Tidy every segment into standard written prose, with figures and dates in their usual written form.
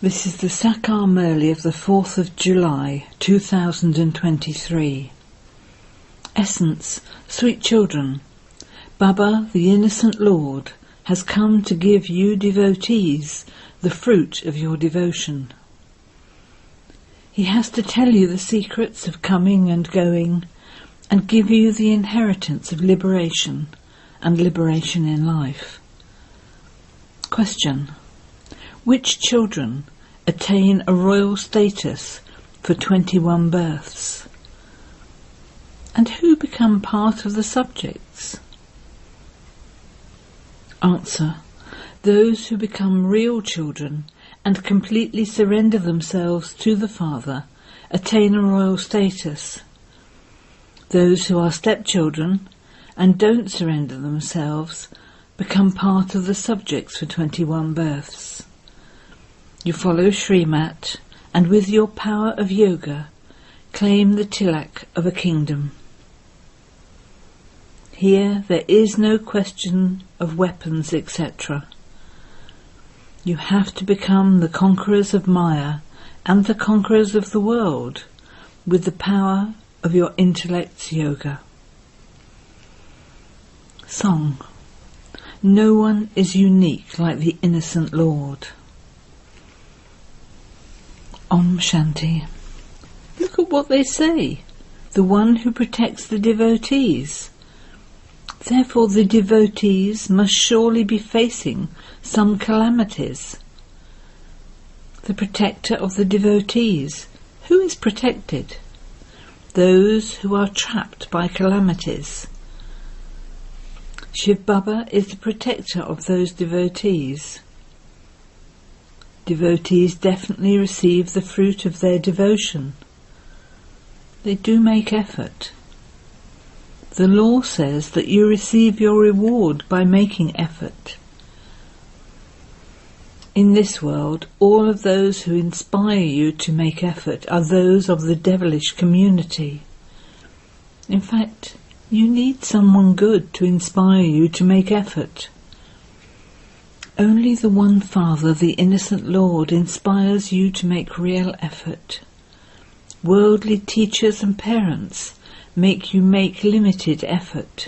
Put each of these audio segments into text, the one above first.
This is the Sakar MURLI of the 4th of July 2023. Essence, sweet children, Baba, the innocent Lord, has come to give you devotees the fruit of your devotion. He has to tell you the secrets of coming and going and give you the inheritance of liberation and liberation in life. Question: which children attain a royal status for 21 births? And who become part of the subjects? Answer: those who become real children and completely surrender themselves to the Father attain a royal status. Those who are stepchildren and don't surrender themselves become part of the subjects for 21 births. You follow Srimat, and with your power of yoga, claim the tilak of a kingdom. Here there is no question of weapons, etc. You have to become the conquerors of Maya and the conquerors of the world with the power of your intellect's yoga. Song: no one is unique like the innocent Lord. Om Shanti. Look at what they say. The one who protects the devotees. Therefore the devotees must surely be facing some calamities. The protector of the devotees. Who is protected? Those who are trapped by calamities. Shiv Baba is the protector of those devotees. Devotees definitely receive the fruit of their devotion. They do make effort. The law says that you receive your reward by making effort. In this world, all of those who inspire you to make effort are those of the devilish community. In fact, you need someone good to inspire you to make effort. Only the one Father, the innocent Lord, inspires you to make real effort. Worldly teachers and parents make you make limited effort.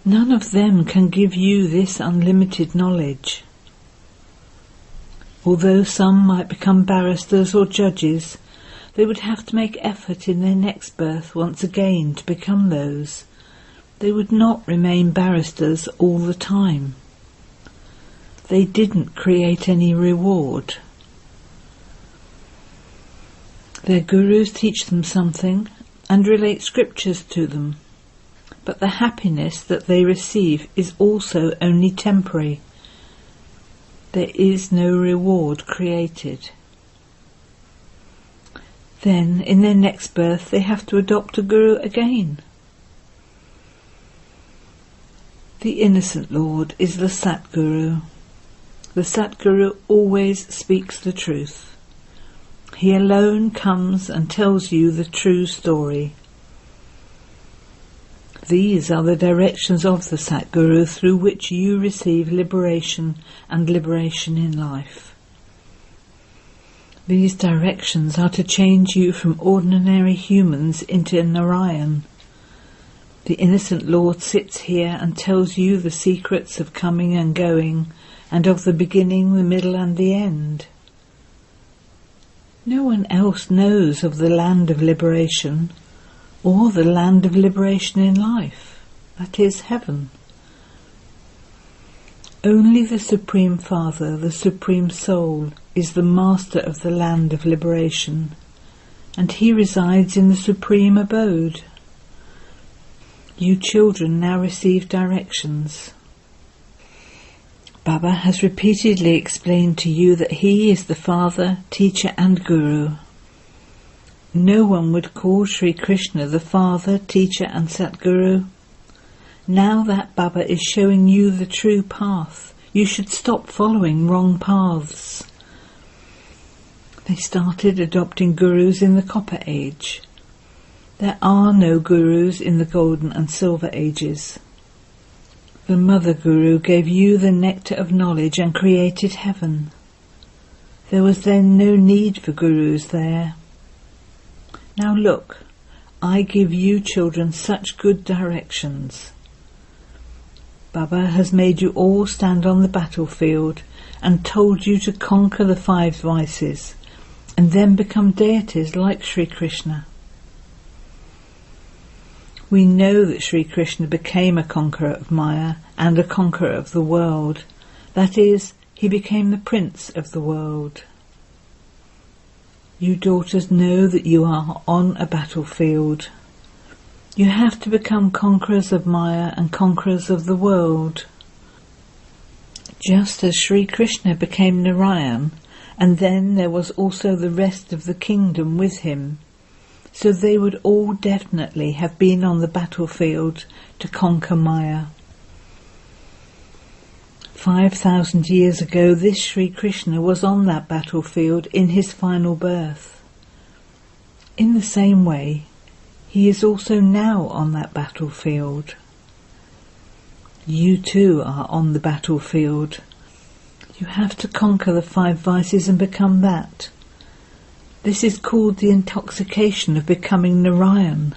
None of them can give you this unlimited knowledge. Although some might become barristers or judges, they would have to make effort in their next birth once again to become those. They would not remain barristers all the time. They didn't create any reward. Their gurus teach them something and relate scriptures to them, but the happiness that they receive is also only temporary. There is no reward created. Then, in their next birth, they have to adopt a guru again. The innocent Lord is the Satguru. The Satguru always speaks the truth. He alone comes and tells you the true story. These are the directions of the Satguru through which you receive liberation and liberation in life. These directions are to change you from ordinary humans into Narayan. The innocent Lord sits here and tells you the secrets of coming and going, and of the beginning, the middle and the end. No one else knows of the land of liberation, or the land of liberation in life, that is heaven. Only the Supreme Father, the Supreme Soul, is the master of the land of liberation, and he resides in the Supreme Abode. You children now receive directions. Baba has repeatedly explained to you that he is the Father, Teacher and Guru. No one would call Sri Krishna the Father, Teacher and Satguru. Now that Baba is showing you the true path, you should stop following wrong paths. They started adopting gurus in the Copper Age. There are no gurus in the Golden and Silver Ages. The Mother Guru gave you the nectar of knowledge and created heaven. There was then no need for gurus there. Now look, I give you children such good directions. Baba has made you all stand on the battlefield and told you to conquer the 5 vices and then become deities like Sri Krishna. We know that Sri Krishna became a conqueror of Maya and a conqueror of the world. That is, he became the prince of the world. You daughters know that you are on a battlefield. You have to become conquerors of Maya and conquerors of the world. Just as Sri Krishna became Narayan, and then there was also the rest of the kingdom with him, so they would all definitely have been on the battlefield to conquer Maya. 5,000 years ago, this Sri Krishna was on that battlefield in his final birth. In the same way, he is also now on that battlefield. You too are on the battlefield. You have to conquer the 5 vices and become that. This is called the intoxication of becoming Narayan.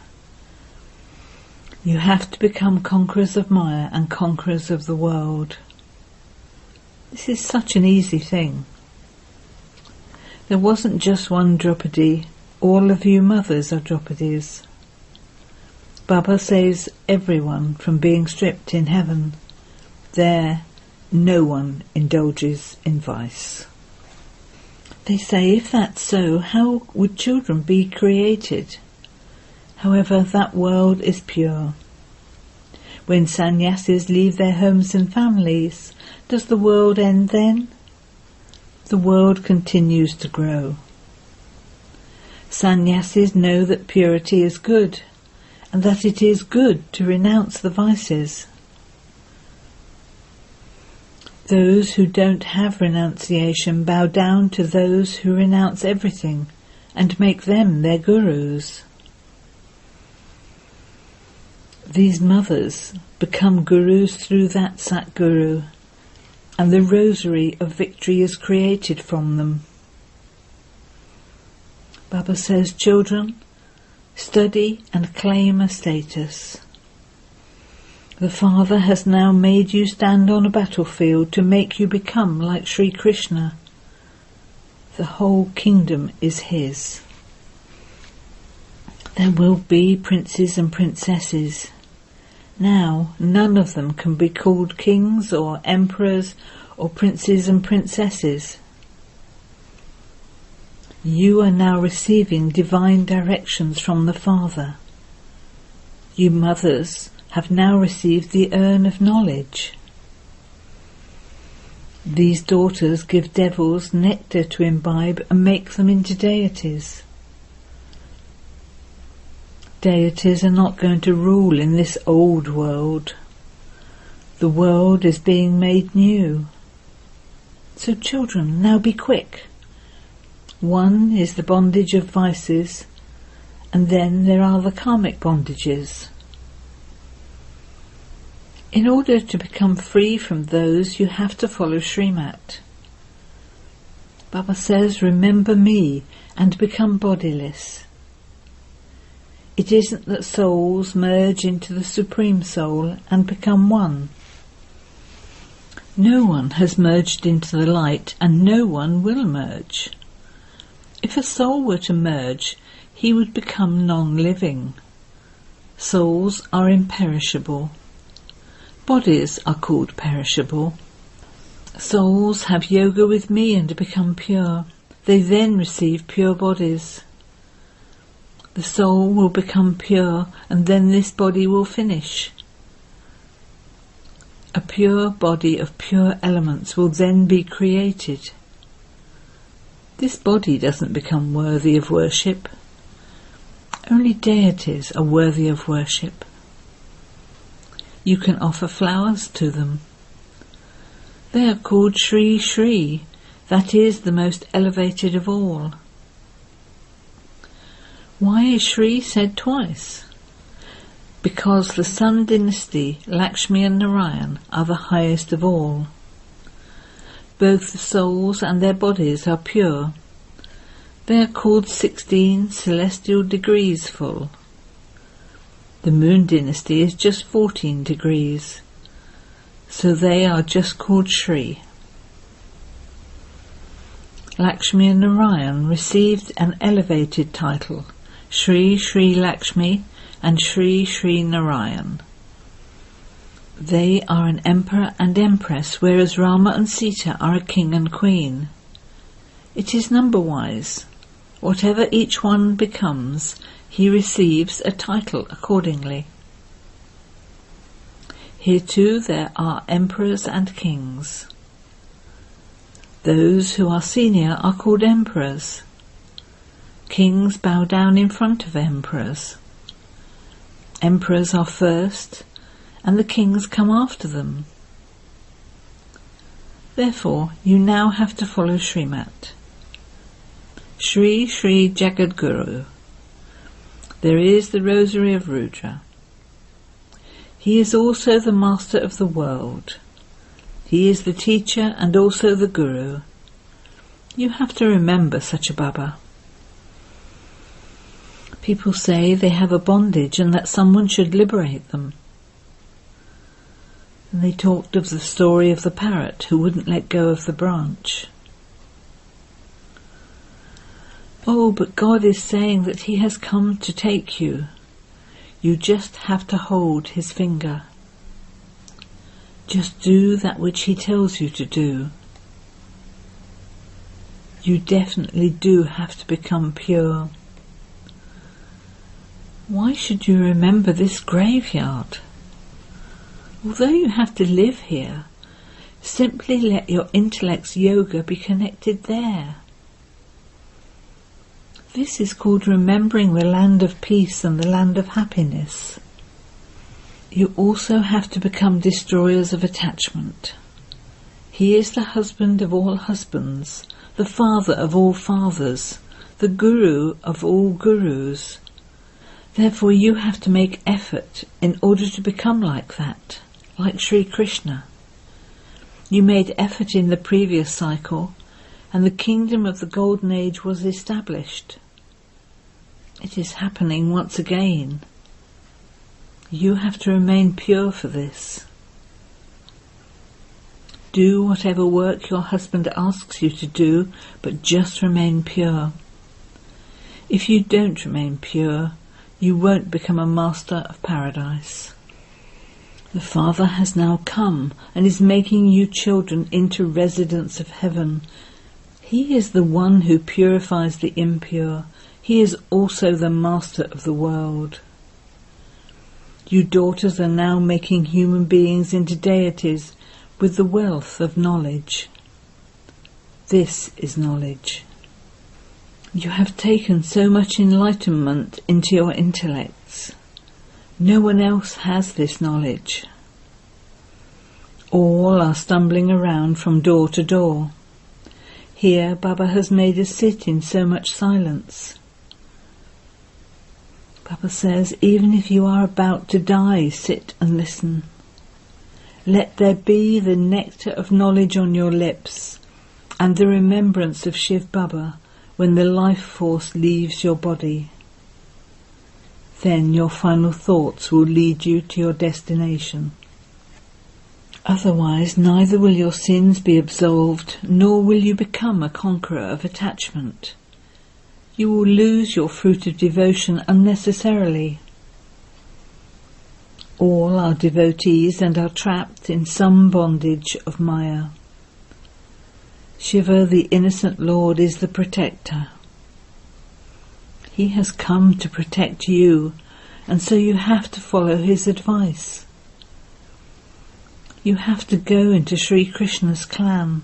You have to become conquerors of Maya and conquerors of the world. This is such an easy thing. There wasn't just one Draupadi. All of you mothers are Draupadis. Baba saves everyone from being stripped in heaven. There, no one indulges in vice. They say, if that's so, how would children be created? However, that world is pure. When sannyasis leave their homes and families, does the world end then? The world continues to grow. Sannyasis know that purity is good, and that it is good to renounce the vices. Those who don't have renunciation bow down to those who renounce everything and make them their gurus. These mothers become gurus through that Satguru, and the rosary of victory is created from them. Baba says, children, study and claim a status. The Father has now made you stand on a battlefield to make you become like Sri Krishna. The whole kingdom is his. There will be princes and princesses. Now none of them can be called kings or emperors or princes and princesses. You are now receiving divine directions from the Father. You mothers have now received the urn of knowledge. These daughters give devils nectar to imbibe and make them into deities. Deities are not going to rule in this old world. The world is being made new. So children, now be quick. One is the bondage of vices, and then there are the karmic bondages. In order to become free from those, you have to follow Srimat. Baba says, remember me and become bodiless. It isn't that souls merge into the Supreme Soul and become one. No one has merged into the light, and no one will merge. If a soul were to merge, he would become non-living. Souls are imperishable. Bodies are called perishable. Souls have yoga with me and become pure. They then receive pure bodies. The soul will become pure, and then this body will finish. A pure body of pure elements will then be created. This body doesn't become worthy of worship. Only deities are worthy of worship. You can offer flowers to them. They are called Sri Sri, that is the most elevated of all. Why is Sri said twice? Because the Sun dynasty, Lakshmi and Narayan, are the highest of all. Both the souls and their bodies are pure. They are called 16 celestial degrees full. The moon dynasty is just 14 degrees, so they are just called Shri. Lakshmi and Narayan received an elevated title, Shri Shri Lakshmi and Shri Shri Narayan. They are an emperor and empress, whereas Rama and Sita are a king and queen. It is number-wise. Whatever each one becomes, he receives a title accordingly. Here too there are emperors and kings. Those who are senior are called emperors. Kings bow down in front of emperors. Emperors are first, and the kings come after them. Therefore, you now have to follow Srimat. Shri Shri Jagadguru. There is the Rosary of Rudra. He is also the master of the world. He is the teacher and also the Guru. You have to remember such a Baba. People say they have a bondage and that someone should liberate them. And they talked of the story of the parrot who wouldn't let go of the branch. Oh, but God is saying that He has come to take you. You just have to hold His finger. Just do that which He tells you to do. You definitely do have to become pure. Why should you remember this graveyard? Although you have to live here, simply let your intellect's yoga be connected there. This is called remembering the land of peace and the land of happiness. You also have to become destroyers of attachment. He is the husband of all husbands, the father of all fathers, the guru of all gurus. Therefore you have to make effort in order to become like that, like Sri Krishna. You made effort in the previous cycle, and the kingdom of the Golden Age was established. It is happening once again. You have to remain pure for this. Do whatever work your husband asks you to do, but just remain pure. If you don't remain pure, you won't become a master of paradise. The Father has now come and is making you children into residents of heaven. He is the one who purifies the impure. He is also the master of the world. You daughters are now making human beings into deities with the wealth of knowledge. This is knowledge. You have taken so much enlightenment into your intellects. No one else has this knowledge. All are stumbling around from door to door. Here Baba has made us sit in so much silence. Baba says, even if you are about to die, sit and listen. Let there be the nectar of knowledge on your lips and the remembrance of Shiv Baba when the life force leaves your body. Then your final thoughts will lead you to your destination. Otherwise, neither will your sins be absolved, nor will you become a conqueror of attachment. You will lose your fruit of devotion unnecessarily. All are devotees and are trapped in some bondage of Maya. Shiva, the innocent Lord, is the protector. He has come to protect you, and so you have to follow his advice. You have to go into Sri Krishna's clan.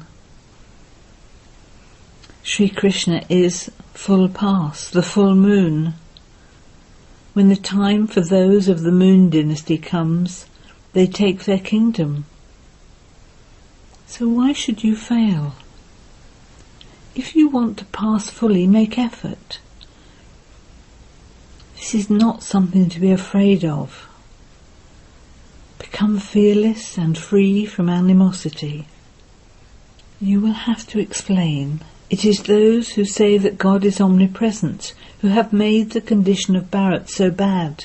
Sri Krishna is full past, the full moon. When the time for those of the moon dynasty comes, they take their kingdom. So why should you fail? If you want to pass fully, make effort. This is not something to be afraid of. Become fearless and free from animosity. You will have to explain. It is those who say that God is omnipresent who have made the condition of Bharat so bad.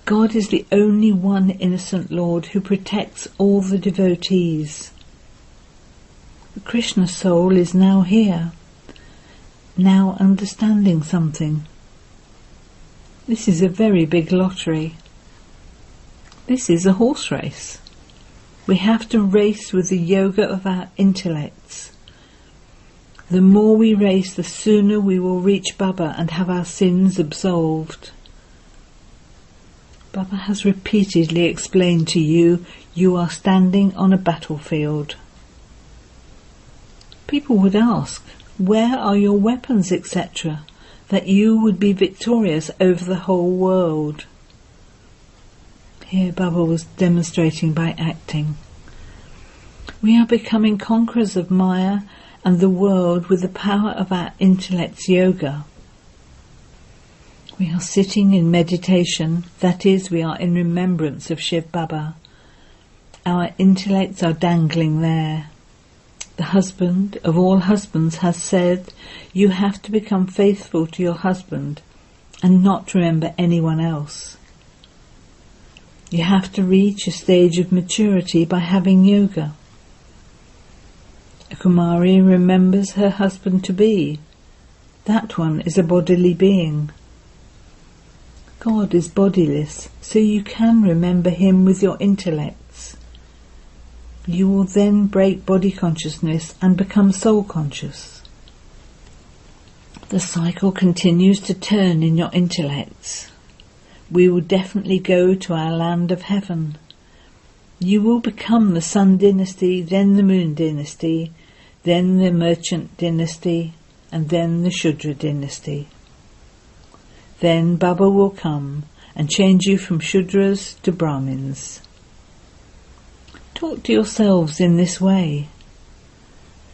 God is the only one innocent Lord who protects all the devotees. The Krishna soul is now here, now understanding something. This is a very big lottery. This is a horse race. We have to race with the yoga of our intellects. The more we race, the sooner we will reach Baba and have our sins absolved. Baba has repeatedly explained to you, you are standing on a battlefield. People would ask, where are your weapons, etc., that you would be victorious over the whole world? Here Baba was demonstrating by acting. We are becoming conquerors of Maya and the world with the power of our intellect's yoga. We are sitting in meditation, that is, we are in remembrance of Shiv Baba. Our intellects are dangling there. The husband of all husbands has said, you have to become faithful to your husband and not remember anyone else. You have to reach a stage of maturity by having yoga. A Kumari remembers her husband to be. That one is a bodily being. God is bodiless, so you can remember him with your intellects. You will then break body consciousness and become soul conscious. The cycle continues to turn in your intellects. We will definitely go to our land of heaven. You will become the Sun dynasty, then the Moon dynasty, then the Merchant dynasty, and then the Shudra dynasty. Then Baba will come and change you from Shudras to Brahmins. Talk to yourselves in this way.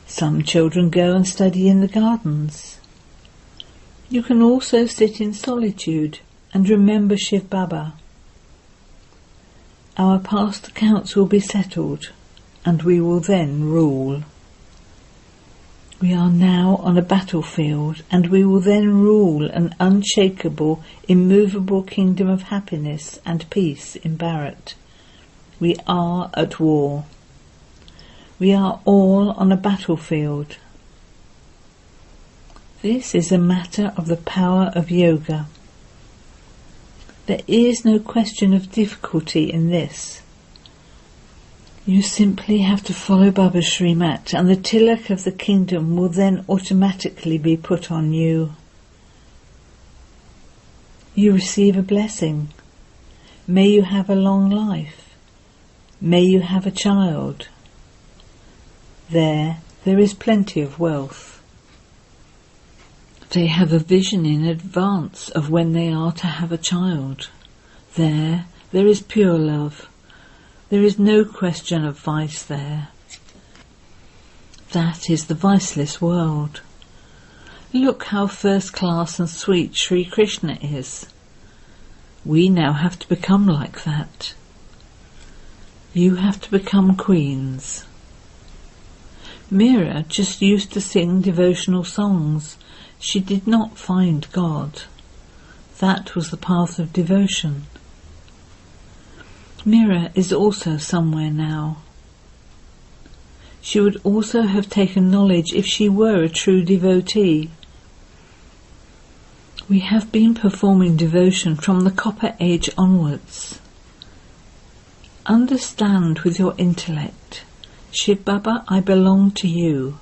Some children go and study in the gardens. You can also sit in solitude and remember Shiv Baba. Our past accounts will be settled, and we will then rule. We are now on a battlefield, and we will then rule an unshakable, immovable kingdom of happiness and peace in Bharat. We are at war. We are all on a battlefield. This is a matter of the power of yoga. There is no question of difficulty in this. You simply have to follow Baba's Srimat, and the tilak of the kingdom will then automatically be put on you. You receive a blessing. May you have a long life. May you have a child. There is plenty of wealth. They have a vision in advance of when they are to have a child. There is pure love. There is no question of vice there. That is the viceless world. Look how first class and sweet Sri Krishna is. We now have to become like that. You have to become queens. Meera just used to sing devotional songs. She did not find God. That was the path of devotion. Meera is also somewhere now. She would also have taken knowledge if she were a true devotee. We have been performing devotion from the Copper Age onwards. Understand with your intellect, Shiv Baba, I belong to you.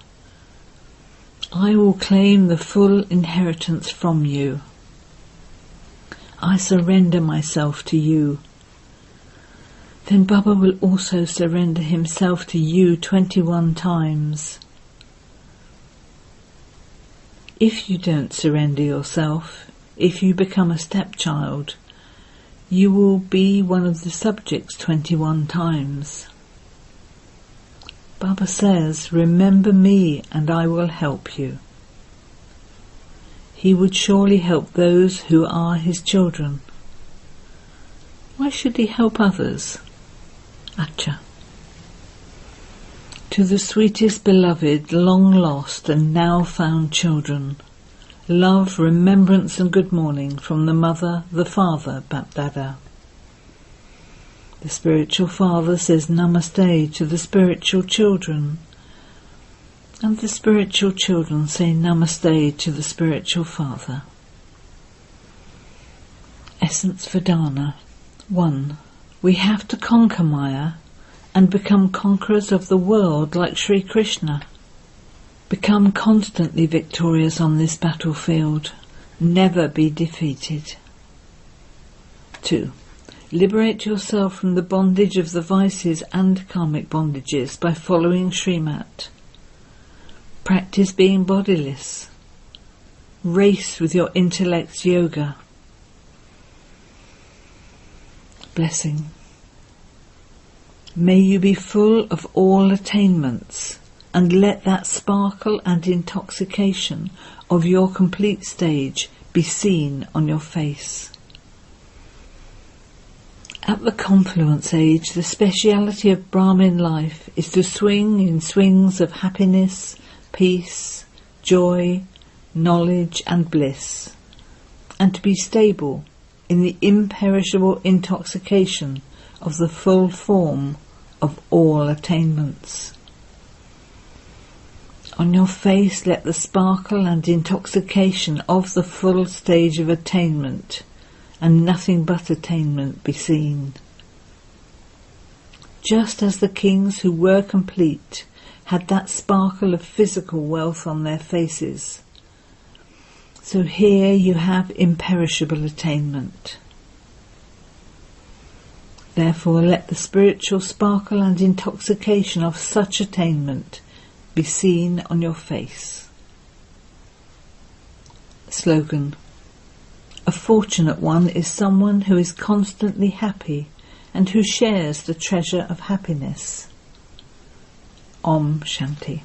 I will claim the full inheritance from you. I surrender myself to you. Then Baba will also surrender himself to you 21 times. If you don't surrender yourself, if you become a stepchild, you will be one of the subjects 21 times. Baba says, remember me and I will help you. He would surely help those who are his children. Why should he help others? Acha. To the sweetest beloved, long lost and now found children, love, remembrance and good morning from the Mother, the Father, Bapdada. The spiritual father says Namaste to the spiritual children, and the spiritual children say Namaste to the spiritual father. Essence Vedana. 1. We have to conquer Maya and become conquerors of the world like Sri Krishna. Become constantly victorious on this battlefield. Never be defeated. 2. Liberate yourself from the bondage of the vices and karmic bondages by following Srimat. Practice being bodiless. Race with your intellect's yoga. Blessing. May you be full of all attainments, and let that sparkle and intoxication of your complete stage be seen on your face. At the confluence age, the speciality of Brahmin life is to swing in swings of happiness, peace, joy, knowledge and bliss, and to be stable in the imperishable intoxication of the full form of all attainments. On your face let the sparkle and intoxication of the full stage of attainment and nothing but attainment be seen. Just as the kings who were complete had that sparkle of physical wealth on their faces, so here you have imperishable attainment. Therefore let the spiritual sparkle and intoxication of such attainment be seen on your face. Slogan. A fortunate one is someone who is constantly happy and who shares the treasure of happiness. Om Shanti.